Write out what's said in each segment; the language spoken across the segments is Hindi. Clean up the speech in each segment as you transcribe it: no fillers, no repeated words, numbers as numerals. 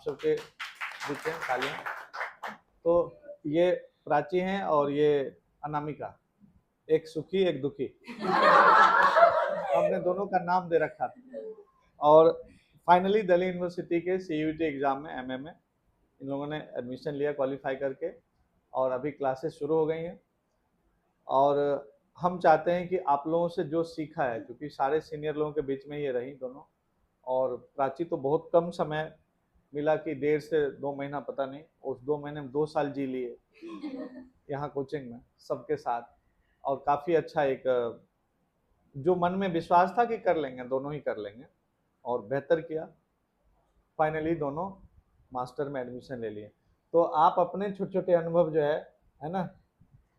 सबके बीच में तालियां। तो ये प्राची हैं और ये अनामिका, एक सुखी एक दुखी। हमने दोनों का नाम दे रखा था। और फाइनली दिल्ली यूनिवर्सिटी के CUET एग्जाम में MM में इन लोगों ने एडमिशन लिया क्वालिफाई करके, और अभी क्लासेस शुरू हो गई हैं। और हम चाहते हैं कि आप लोगों से जो सीखा है, क्योंकि सारे सीनियर लोगों के बीच में ये रही दोनों, और प्राची तो बहुत कम समय मिला कि 1.5 से 2 महीना पता नहीं, उस 2 महीने में 2 साल जी लिए यहाँ कोचिंग में सबके साथ। और काफ़ी अच्छा एक जो मन में विश्वास था कि कर लेंगे, दोनों ही कर लेंगे, और बेहतर किया। फाइनली दोनों मास्टर में एडमिशन ले लिए। तो आप अपने छोटे छोटे अनुभव जो है ना,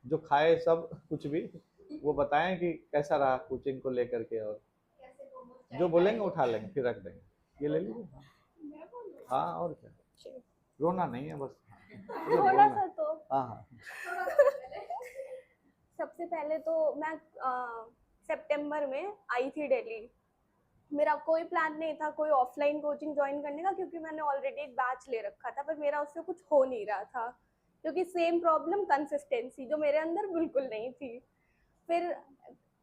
जो खाए सब कुछ भी, वो बताएं कि कैसा रहा कोचिंग को लेकर के, और जो बोलेंगे उठा लेंगे फिर रख देंगे। ये ले लीजिए। हाँ, और क्या, रोना नहीं है, बस थोड़ा सा तो। हाँ। सबसे पहले तो मैं सितंबर में आई थी दिल्ली। मेरा कोई प्लान नहीं था कोई ऑफलाइन कोचिंग ज्वाइन करने का, क्योंकि मैंने ऑलरेडी एक बैच ले रखा था, पर मेरा उससे कुछ हो नहीं रहा था, क्योंकि सेम प्रॉब्लम कंसिस्टेंसी जो मेरे अंदर बिल्कुल नहीं थी। फिर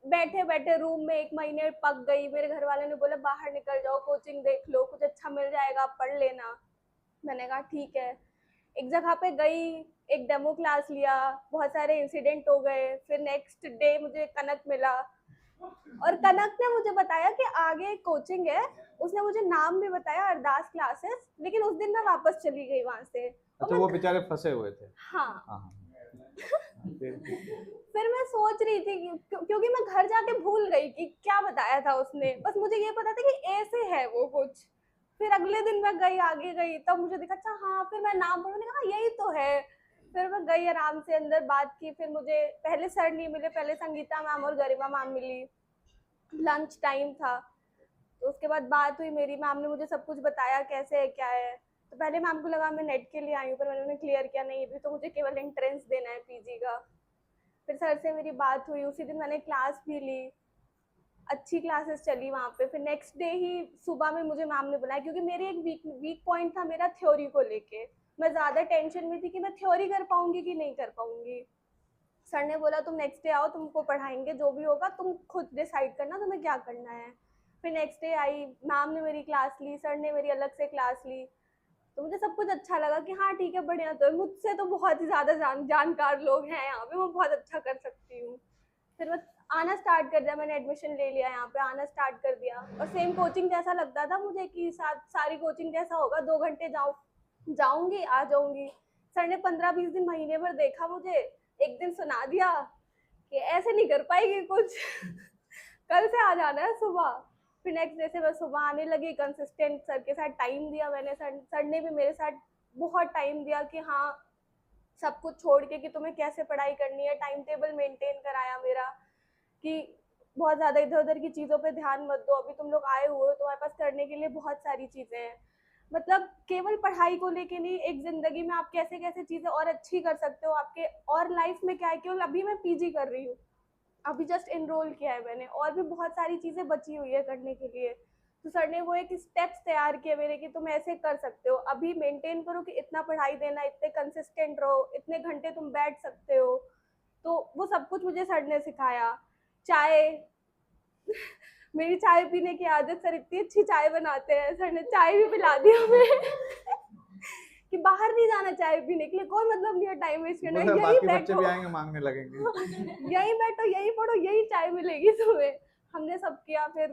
बैठे बैठे रूम में 1 महीने पक गई। मेरे घर वाले ने बोला बाहर निकल जाओ, कोचिंग देख लो, कुछ अच्छा मिल जाएगा, पढ़ लेना। मैंने कहा ठीक है। एक जगह पे गई, एक डेमो क्लास लिया, बहुत सारे इंसिडेंट हो गए। फिर नेक्स्ट डे मुझे कनक मिला, और कनक ने मुझे बताया कि आगे कोचिंग है। उसने मुझे नाम भी बताया, अरदास क्लासेस, लेकिन उस दिन मैं वापस चली गई वहां से। अच्छा, वो बेचारे फंसे हुए थे। हाँ। फिर फिर मैं सोच रही थी क्योंकि मैं घर जाके भूल गई कि क्या बताया था उसने, बस मुझे ये पता था कि ऐसे है वो कुछ। फिर अगले दिन मैं गई, आगे गई, तब मुझे दिखा अच्छा हाँ, फिर मैं नाम पढ़ा, मैंने कहा यही तो है। फिर मैं गई आराम से अंदर, बात की। फिर मुझे पहले सर नहीं मिले, पहले संगीता मैम और गरिमा मैम मिली। लंच टाइम था, तो उसके बाद बात हुई मेरी। मैम ने मुझे सब कुछ बताया कैसे है क्या है। तो पहले मैम को लगा मैं नेट के लिए आई हूँ, पर मैंने उन्हें क्लियर किया नहीं, अभी तो मुझे केवल एंट्रेंस देना है PG का। फिर सर से मेरी बात हुई, उसी दिन मैंने क्लास भी ली, अच्छी क्लासेस चली वहाँ पे। फिर नेक्स्ट डे ही सुबह में मुझे मैम ने बुलाया, क्योंकि मेरे एक वीक पॉइंट था मेरा थ्योरी को लेके। मैं ज़्यादा टेंशन में थी कि मैं थ्योरी कर पाऊंगी कि नहीं कर पाऊंगी। सर ने बोला तुम नेक्स्ट डे आओ, तुमको पढ़ाएंगे, जो भी होगा तुम खुद डिसाइड करना तुम्हें क्या करना है। फिर नेक्स्ट डे आई, मैम ने मेरी क्लास ली, सर ने मेरी अलग से क्लास ली। तो मुझे सब कुछ अच्छा लगा कि हाँ ठीक है, बढ़िया। तो मुझसे तो बहुत ही ज़्यादा जानकार लोग हैं यहाँ पे, मैं बहुत अच्छा कर सकती हूँ। फिर मैं आना स्टार्ट कर दिया, मैंने एडमिशन ले लिया, यहाँ पे आना स्टार्ट कर दिया। और सेम कोचिंग जैसा लगता था मुझे कि सारी कोचिंग जैसा होगा, 2 घंटे जाऊंगी आ जाऊंगी। सर ने 15-20 दिन, महीने भर देखा मुझे, एक दिन सुना दिया कि ऐसे नहीं कर पाएगी कुछ कल से आ जाना है सुबह। फिर नेक्स्ट डे से मैं सुबह आने लगी, कंसिस्टेंट सर के साथ टाइम दिया मैंने। सर ने भी मेरे साथ बहुत टाइम दिया कि हाँ, सब कुछ छोड़ के कि तुम्हें कैसे पढ़ाई करनी है, टाइम टेबल मेंटेन कराया मेरा कि बहुत ज़्यादा इधर उधर की चीज़ों पे ध्यान मत दो, अभी तुम लोग आए हुए हो, तुम्हारे पास करने के लिए बहुत सारी चीज़ें हैं। मतलब केवल पढ़ाई को लेके नहीं, एक ज़िंदगी में आप कैसे कैसे चीज़ें और अच्छी कर सकते हो, आपके और लाइफ में क्या है। केवल अभी मैं PG कर रही हूँ, अभी जस्ट इनरोल किया है मैंने, और भी बहुत सारी चीज़ें बची हुई है करने के लिए। तो सर ने वो एक स्टेप्स तैयार किए मेरे कि तुम ऐसे कर सकते हो, अभी मेंटेन करो कि इतना पढ़ाई देना, इतने कंसिस्टेंट रहो, इतने घंटे तुम बैठ सकते हो। तो वो सब कुछ मुझे सर ने सिखाया। चाय मेरी चाय पीने की आदत, सर इतनी अच्छी चाय बनाते हैं, सर ने चाय भी पिला दी हमें कि बाहर नहीं जाना चाय पीने के लिए, कोई मतलब नहीं है टाइम वेस्ट करना, यही बच्चे भी बैठो आएंगे मांगने लगेंगे यही बैठो, यही पढ़ो, यही चाय मिलेगी तुम्हें। हमने सब किया। फिर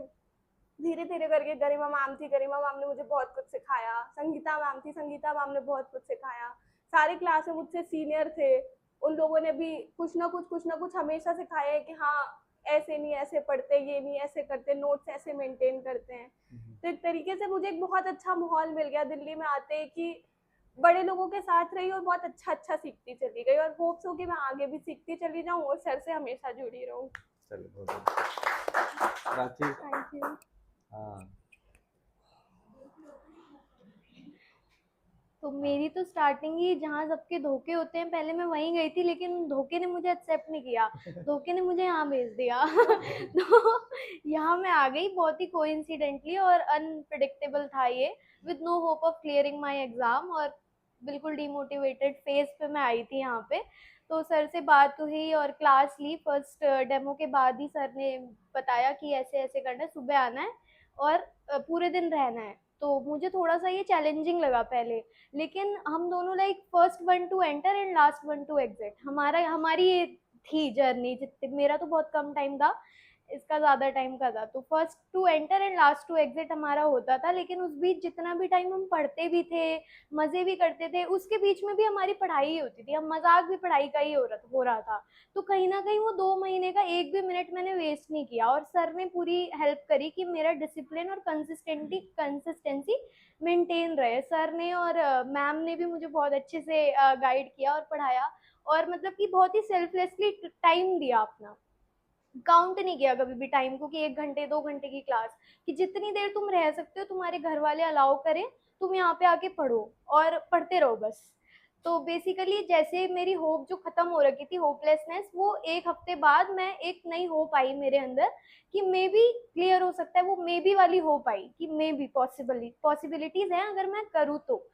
धीरे धीरे करके गरिमा मैम थी, गरिमा मैम ने मुझे बहुत कुछ सिखाया। संगीता मैम थी, संगीता मैम ने बहुत कुछ सिखाया। सारे क्लास में मुझसे सीनियर थे, उन लोगों ने भी कुछ ना कुछ हमेशा सिखाया है कि हाँ ऐसे नहीं, ऐसे पढ़ते, ये नहीं ऐसे करते, नोट्स ऐसे मेंटेन करते हैं। तो एक तरीके से मुझे एक बहुत अच्छा माहौल मिल गया दिल्ली में आते, कि बड़े लोगों के साथ रही और बहुत अच्छा सीखती चली गई, और होप्स हो कि मैं आगे भी सीखती चली जाऊँ और सर से हमेशा जुड़ी रहूँ। चलिए, बहुत प्राची। Thank you. हाँ, तो मेरी तो स्टार्टिंग ही जहाँ सबके धोखे होते हैं, पहले मैं वहीं गई थी, लेकिन धोखे ने मुझे एक्सेप्ट नहीं किया, धोखे ने मुझे यहाँ भेज दिया तो यहाँ मैं आ गई बहुत ही कोइंसिडेंटली, और अनप्रिडिक्टेबल था ये। With no hope of clearing my exam, और बिल्कुल डिमोटिवेटेड फेज पे मैं आई थी यहाँ पे। तो सर से बात हुई और क्लास ली। फर्स्ट डेमो के बाद ही सर ने बताया कि ऐसे ऐसे करना है, सुबह आना है और पूरे दिन रहना है। तो मुझे थोड़ा सा ये चैलेंजिंग लगा पहले, लेकिन हम दोनों like first one two enter and last one two exit, हमारी ये थी जर्नी। जितने मेरा तो बहुत कम टाइम था, इसका ज्यादा टाइम का था। तो first to enter and last to exit हमारा होता था, लेकिन उस बीच जितना भी टाइम हम पढ़ते भी थे, मजे भी करते थे, उसके बीच में भी हमारी पढ़ाई ही होती थी। हम मजाक भी पढ़ाई का ही हो रहा था। तो कहीं ना कहीं वो 2 महीने का एक भी मिनट मैंने वेस्ट नहीं किया, और सर ने पूरी हेल्प करी कि मेरा डिसिप्लिन और कंसिस्टेंसी मेंटेन रहे। सर ने और मैम ने भी मुझे बहुत अच्छे से गाइड किया और पढ़ाया, और मतलब कि बहुत ही सेल्फलेसली टाइम दिया अपना। काउंट नहीं किया कभी भी टाइम को कि 1 घंटे 2 घंटे की क्लास, कि जितनी देर तुम रह सकते हो, तुम्हारे घर वाले अलाउ करें, तुम यहाँ पे आके पढ़ो और पढ़ते रहो बस। तो बेसिकली जैसे मेरी होप जो खत्म हो रखी थी, होपलेसनेस, वो 1 हफ्ते बाद मैं एक नई होप आई मेरे अंदर कि मे बी क्लियर हो सकता है। वो मे बी वाली होप आई कि मे बी पॉसिबिलिटीज हैं अगर मैं करूँ तो।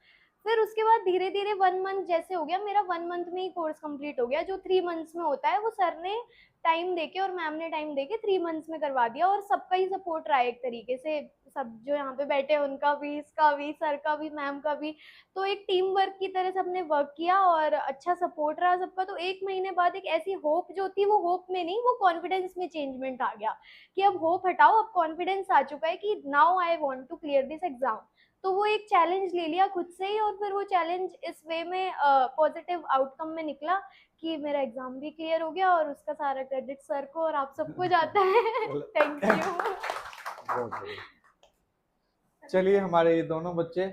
फिर उसके बाद धीरे धीरे 1 मंथ जैसे हो गया, मेरा 1 मंथ में ही कोर्स कंप्लीट हो गया। जो 3 मंथ्स में होता है वो सर ने टाइम देके और मैम ने टाइम देके 3 मंथ्स में करवा दिया। और सबका ही सपोर्ट रहा है एक तरीके से, सब जो यहाँ पे बैठे हैं उनका भी, इसका भी, सर का भी, मैम का भी। तो एक टीम वर्क की तरह सबने वर्क किया और अच्छा सपोर्ट रहा सबका। तो 1 महीने बाद एक ऐसी होप जो थी, वो होप में नहीं, वो कॉन्फिडेंस में चेंजमेंट आ गया कि अब होप हटाओ, अब कॉन्फिडेंस आ चुका है कि now I want to clear this exam. तो वो एक चैलेंज ले लिया खुद से ही, और फिर वो चैलेंज इस वे में पॉजिटिव आउटकम में निकला कि मेरा एग्जाम भी क्लियर हो गया, और उसका सारा क्रेडिट सर को और आप सबको जाता है। Thank you. बहुत बढ़िया। चलिए, हमारे ये दोनों बच्चे